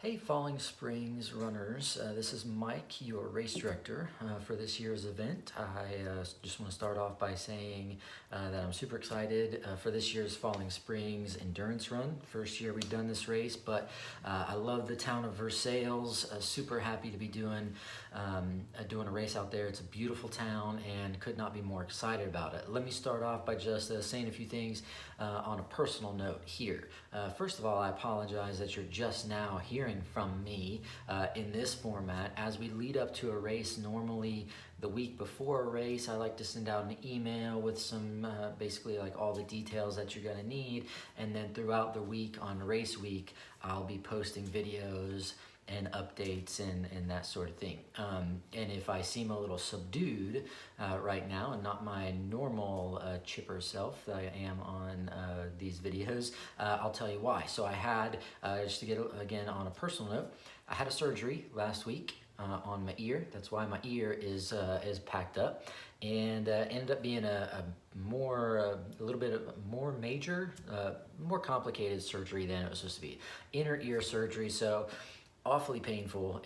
Hey Falling Springs runners, this is Mike, your race director for this year's event. I just want to start off by saying that I'm super excited for this year's Falling Springs endurance run. First year we've done this race, but I love the town of Versailles. Super happy to be doing a race out there. It's a beautiful town and could not be more excited about it. Let me start off by just saying a few things on a personal note here. First of all, I apologize that you're just now hearing from me in this format. As we lead up to a race, normally the week before a race, I like to send out an email with some basically like all the details that you're gonna need, and then throughout the week on race week, I'll be posting videos and updates and that sort of thing. And if I seem a little subdued right now and not my normal chipper self that I am on these videos, I'll tell you why. So I had, just to get again on a personal note, I had a surgery last week on my ear. That's why my ear is packed up, and ended up being a little bit more major, more complicated surgery than it was supposed to be. Inner ear surgery, so awfully painful,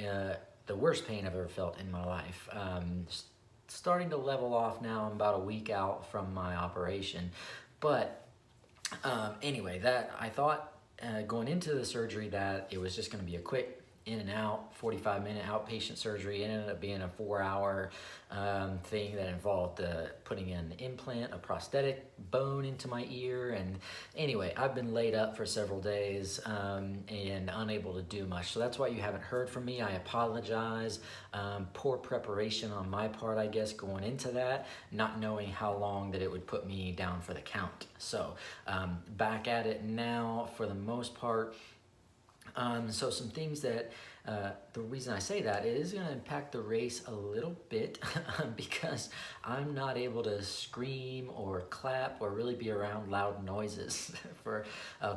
the worst pain I've ever felt in my life. Starting to level off now. I'm about a week out from my operation, but anyway, that I thought going into the surgery that it was just going to be a quick in and out 45-minute outpatient surgery. It ended up being a 4-hour thing that involved putting in an implant, a prosthetic bone into my ear. And anyway, I've been laid up for several days and unable to do much. So that's why you haven't heard from me. I apologize. Poor preparation on my part, I guess, going into that, not knowing how long that it would put me down for the count. So back at it now for the most part. So some things that, the reason I say that, it is going to impact the race a little bit because I'm not able to scream or clap or really be around loud noises for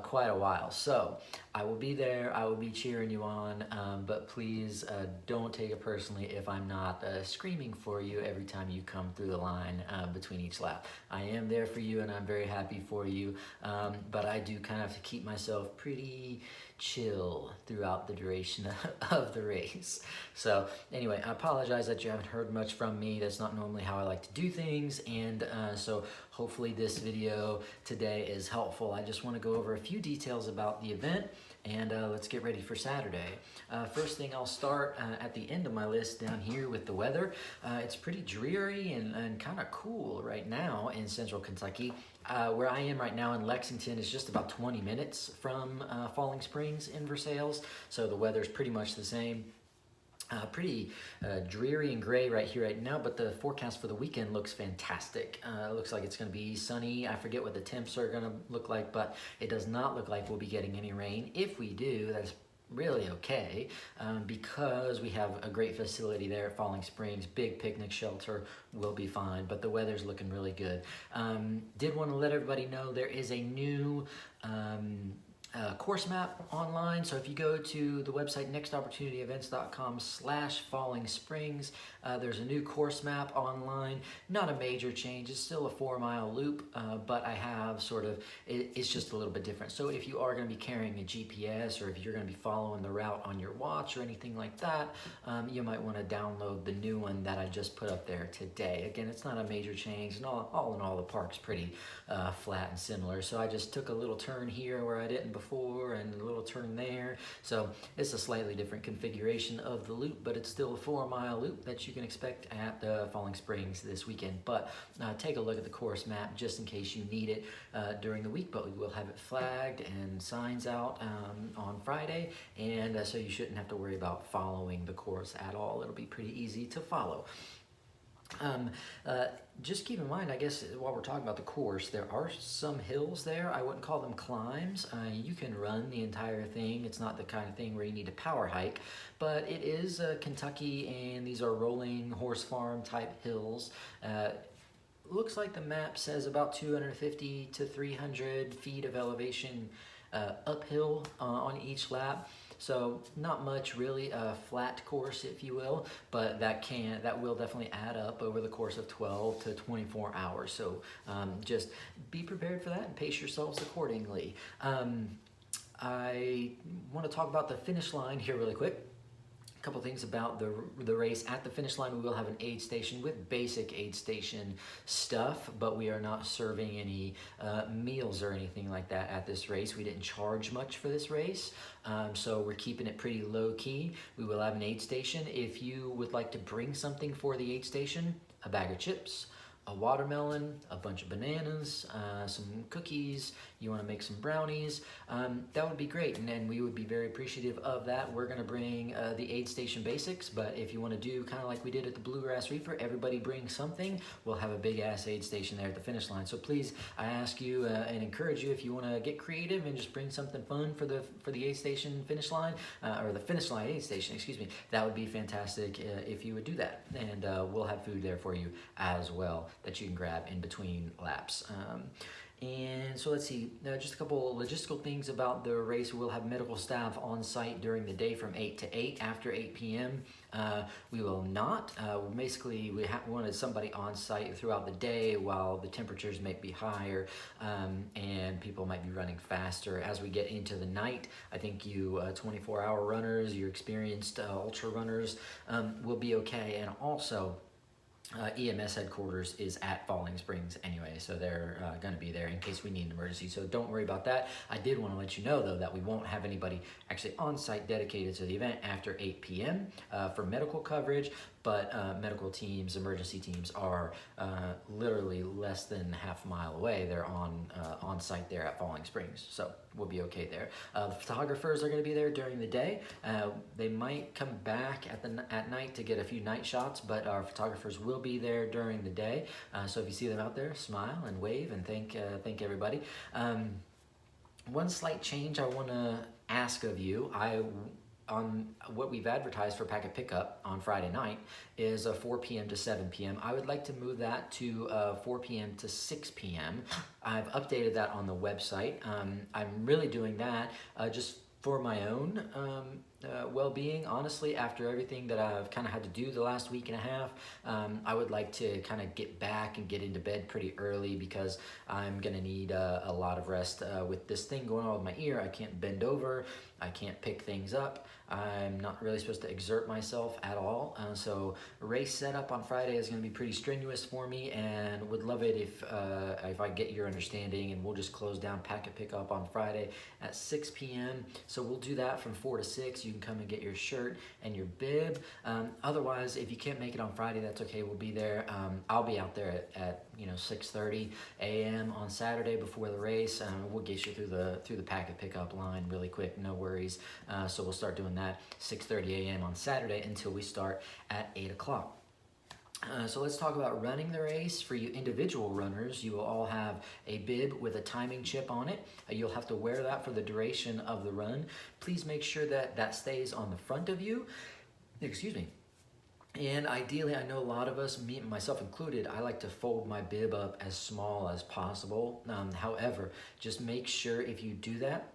quite a while. So I will be there, I will be cheering you on, but please don't take it personally if I'm not screaming for you every time you come through the line between each lap. I am there for you and I'm very happy for you, but I do kind of have to keep myself pretty chill throughout the duration of the race. So anyway, I apologize that you haven't heard much from me. That's not normally how I like to do things, and so hopefully this video today is helpful. I just want to go over a few details about the event, and let's get ready for Saturday. First thing, I'll start at the end of my list down here with the weather. It's pretty dreary and kind of cool right now in central Kentucky. Where I am right now in Lexington is just about 20 minutes from Falling Springs in Versailles, so the weather's pretty much the same. Pretty dreary and gray right here right now, but the forecast for the weekend looks fantastic. It looks like it's going to be sunny. I forget what the temps are going to look like, but it does not look like we'll be getting any rain. If we do, that's really okay, because we have a great facility there at Falling Springs. Big picnic shelter, will be fine, but the weather's looking really good. Did want to let everybody know there is a new course map online. So if you go to the website nextopportunityevents.com/Falling Springs, there's a new course map online. Not a major change, it's still a 4-mile loop, but I have sort of, it's just a little bit different. So if you are going to be carrying a GPS, or if you're going to be following the route on your watch or anything like that, you might want to download the new one that I just put up there today. Again, it's not a major change, and all in all, the park's pretty flat and similar. So I just took a little turn here where I didn't before, and a little turn there. So it's a slightly different configuration of the loop, but it's still a 4-mile loop that you can expect at Falling Springs this weekend. But take a look at the course map just in case you need it during the week, but we will have it flagged and signs out on Friday, and so you shouldn't have to worry about following the course at all. It'll be pretty easy to follow. Just keep in mind, I guess, while we're talking about the course, there are some hills there. I wouldn't call them climbs. You can run the entire thing. It's not the kind of thing where you need to power hike, but it is Kentucky, and these are rolling horse farm type hills. Looks like the map says about 250 to 300 feet of elevation uphill on each lap. So not much really, a flat course, if you will, but that will definitely add up over the course of 12 to 24 hours. So just be prepared for that and pace yourselves accordingly. I want to talk about the finish line here really quick. A couple things about the race. At the finish line, we will have an aid station with basic aid station stuff, but we are not serving any meals or anything like that at this race. We didn't charge much for this race, so we're keeping it pretty low key. We will have an aid station. If you would like to bring something for the aid station, a bag of chips, a watermelon, a bunch of bananas, some cookies, you want to make some brownies, that would be great, and then we would be very appreciative of that. We're going to bring the aid station basics, but if you want to do kind of like we did at the Bluegrass Reefer, everybody bring something, we'll have a big ass aid station there at the finish line. So please, I ask you and encourage you, if you want to get creative and just bring something fun for the aid station finish line, or the finish line aid station, excuse me, that would be fantastic if you would do that, and we'll have food there for you as well that you can grab in between laps. And so let's see, just a couple logistical things about the race. We'll have medical staff on site during the day from 8 to 8. After 8 p.m., we will not. Basically, we wanted somebody on site throughout the day while the temperatures might be higher and people might be running faster. As we get into the night, I think you 24-hour runners, your experienced ultra runners will be okay. And also, EMS headquarters is at Falling Springs anyway, so they're going to be there in case we need an emergency, so don't worry about that. I did want to let you know, though, that we won't have anybody actually on site dedicated to the event after 8 p.m. For medical coverage, but medical teams, emergency teams are literally less than half a mile away. They're on site there at Falling Springs, so we'll be okay there. The photographers are going to be there during the day. They might come back at night to get a few night shots, but our photographers will be there during the day. So if you see them out there, smile and wave and thank everybody. One slight change I want to ask of you. On what we've advertised for packet pickup on Friday night is 4 p.m. to 7 p.m. I would like to move that to 4 p.m. to 6 p.m. I've updated that on the website. I'm really doing that just for my own well-being. Honestly, after everything that I've kind of had to do the last week and a half, I would like to kind of get back and get into bed pretty early because I'm gonna need a lot of rest with this thing going on with my ear. I can't bend over, I can't pick things up, I'm not really supposed to exert myself at all, so race setup on Friday is going to be pretty strenuous for me, and would love it if I get your understanding, and we'll just close down packet pickup on Friday at 6 p.m. So we'll do that from 4 to 6. You can come and get your shirt and your bib. Otherwise, if you can't make it on Friday, that's okay. We'll be there. I'll be out there at 6:30 a.m. on Saturday before the race. We'll get you through the packet pickup line really quick, no worries. So we'll start doing that 6:30 a.m. on Saturday until we start at 8 o'clock. So let's talk about running the race. For you individual runners, you will all have a bib with a timing chip on it. You'll have to wear that for the duration of the run. Please make sure that stays on the front of you. Excuse me. And ideally, I know a lot of us, me myself included, I like to fold my bib up as small as possible. However, just make sure if you do that,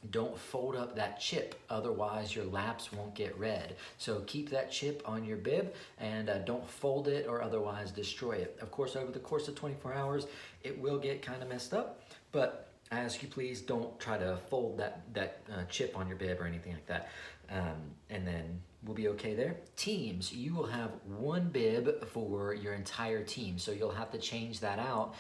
don't fold up that chip, otherwise your laps won't get read. So keep that chip on your bib and don't fold it or otherwise destroy it. Of course, over the course of 24 hours, it will get kind of messed up, but I ask you please don't try to fold that chip on your bib or anything like that. And then we'll be okay there. Teams, you will have one bib for your entire team, so you'll have to change that out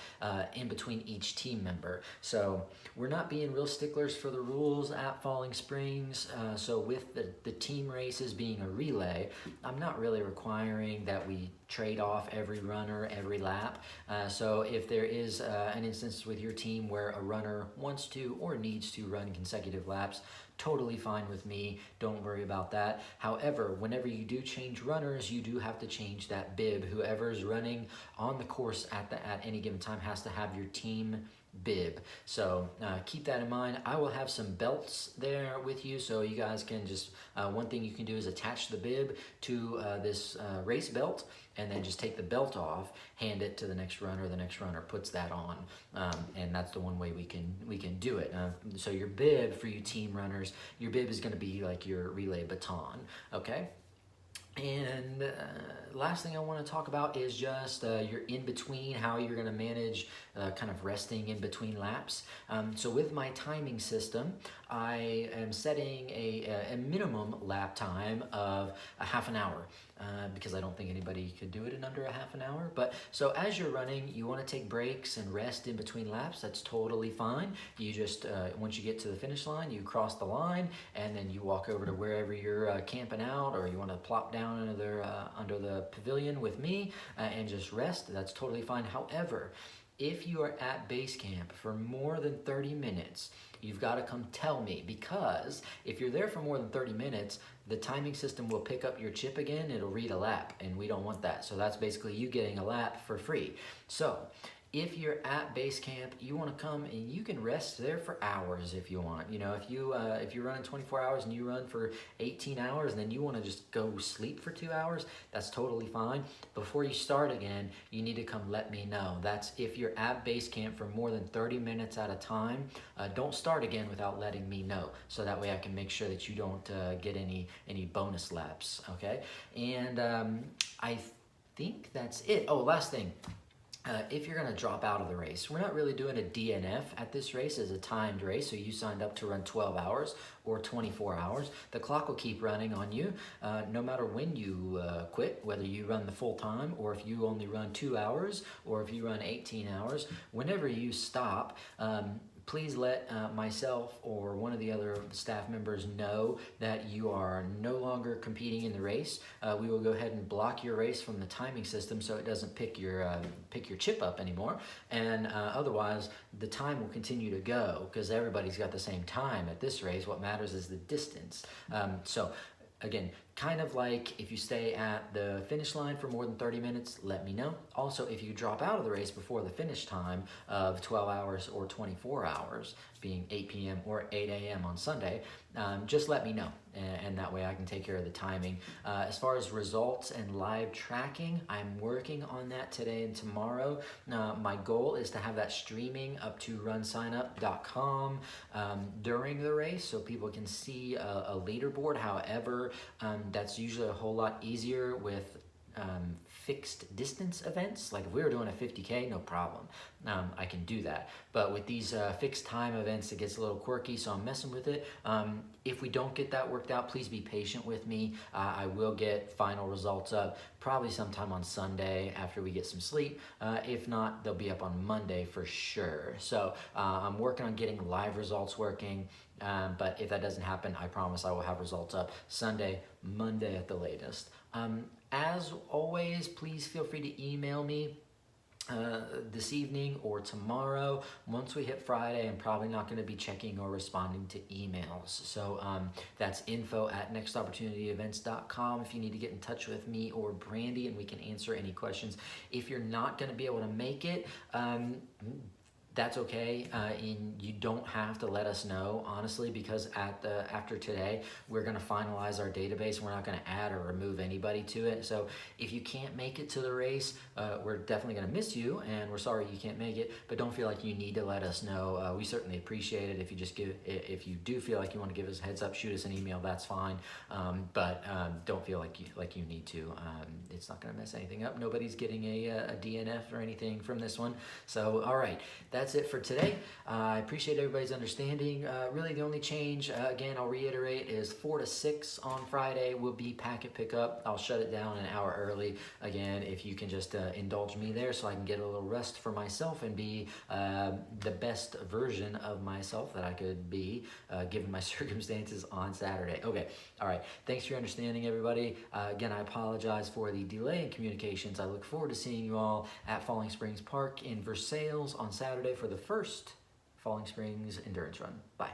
in between each team member. So we're not being real sticklers for the rules at Falling Springs, so with the team races being a relay, I'm not really requiring that we trade off every runner every lap. So if there is an instance with your team where a runner wants to or needs to run consecutive laps, totally fine with me, don't worry about that. However, whenever you do change runners, you do have to change that bib. Whoever's running on the course at any given time has to have your team bib. So keep that in mind. I will have some belts there with you, so you guys can just, one thing you can do is attach the bib to this race belt, and then just take the belt off, hand it to the next runner puts that on, and that's the one way we can do it. So your bib, for you team runners, your bib is going to be like your relay baton, okay? And last thing I want to talk about is just your in-between, how you're going to manage kind of resting in between laps. So with my timing system, I am setting a minimum lap time of a half an hour. Because I don't think anybody could do it in under a half an hour. But so as you're running, you want to take breaks and rest in between laps. That's totally fine. You just, once you get to the finish line, you cross the line and then you walk over to wherever you're camping out, or you want to plop down under the pavilion with me and just rest. That's totally fine. However, if you are at base camp for more than 30 minutes, you've got to come tell me, because if you're there for more than 30 minutes, the timing system will pick up your chip again. It'll read a lap, and we don't want that. So that's basically you getting a lap for free. So if you're at base camp, you want to come and you can rest there for hours if you want. You know, if you're running 24 hours and you run for 18 hours and then you want to just go sleep for 2 hours, that's totally fine. Before you start again, you need to come let me know. That's if you're at base camp for more than 30 minutes at a time. Don't start again without letting me know, so that way I can make sure that you don't get any bonus laps. Okay, and I think that's it. Oh, last thing. If you're going to drop out of the race, we're not really doing a DNF at this race. It's a timed race, so you signed up to run 12 hours or 24 hours. The clock will keep running on you no matter when you quit, whether you run the full time or if you only run 2 hours or if you run 18 hours. Whenever you stop, please let myself or one of the other staff members know that you are no longer competing in the race. We will go ahead and block your race from the timing system so it doesn't pick your chip up anymore. And otherwise, the time will continue to go because everybody's got the same time at this race. What matters is the distance. So again, kind of like if you stay at the finish line for more than 30 minutes, let me know. Also, if you drop out of the race before the finish time of 12 hours or 24 hours, being 8 p.m. or 8 a.m. on Sunday, just let me know, and that way I can take care of the timing. As far as results and live tracking, I'm working on that today and tomorrow. My goal is to have that streaming up to runsignup.com during the race so people can see a leaderboard. However, that's usually a whole lot easier with fixed distance events. Like if we were doing a 50K, no problem. I can do that. But with these fixed time events, it gets a little quirky, so I'm messing with it. If we don't get that worked out, please be patient with me. I will get final results up probably sometime on Sunday after we get some sleep. If not, they'll be up on Monday for sure. So I'm working on getting live results working. But if that doesn't happen, I promise I will have results up Sunday, Monday at the latest. As always, please feel free to email me this evening or tomorrow. Once we hit Friday, I'm probably not going to be checking or responding to emails. So that's info@nextopportunityevents.com if you need to get in touch with me or Brandy and we can answer any questions. If you're not going to be able to make it, that's okay, and you don't have to let us know, honestly, because after today, we're going to finalize our database. We're not going to add or remove anybody to it. So if you can't make it to the race, we're definitely going to miss you, and we're sorry you can't make it, but don't feel like you need to let us know. We certainly appreciate it. If you do feel like you want to give us a heads up, shoot us an email, that's fine, but don't feel like you need to. It's not going to mess anything up. Nobody's getting a DNF or anything from this one. So, all right, that's it for today. I appreciate everybody's understanding. Really the only change, again, I'll reiterate, is 4 to 6 on Friday will be packet pickup. I'll shut it down an hour early. Again, if you can just indulge me there so I can get a little rest for myself and be the best version of myself that I could be given my circumstances on Saturday. Okay, all right. Thanks for your understanding, everybody. Again, I apologize for the delay in communications. I look forward to seeing you all at Falling Springs Park in Versailles on Saturday for the first Falling Springs Endurance Run. Bye.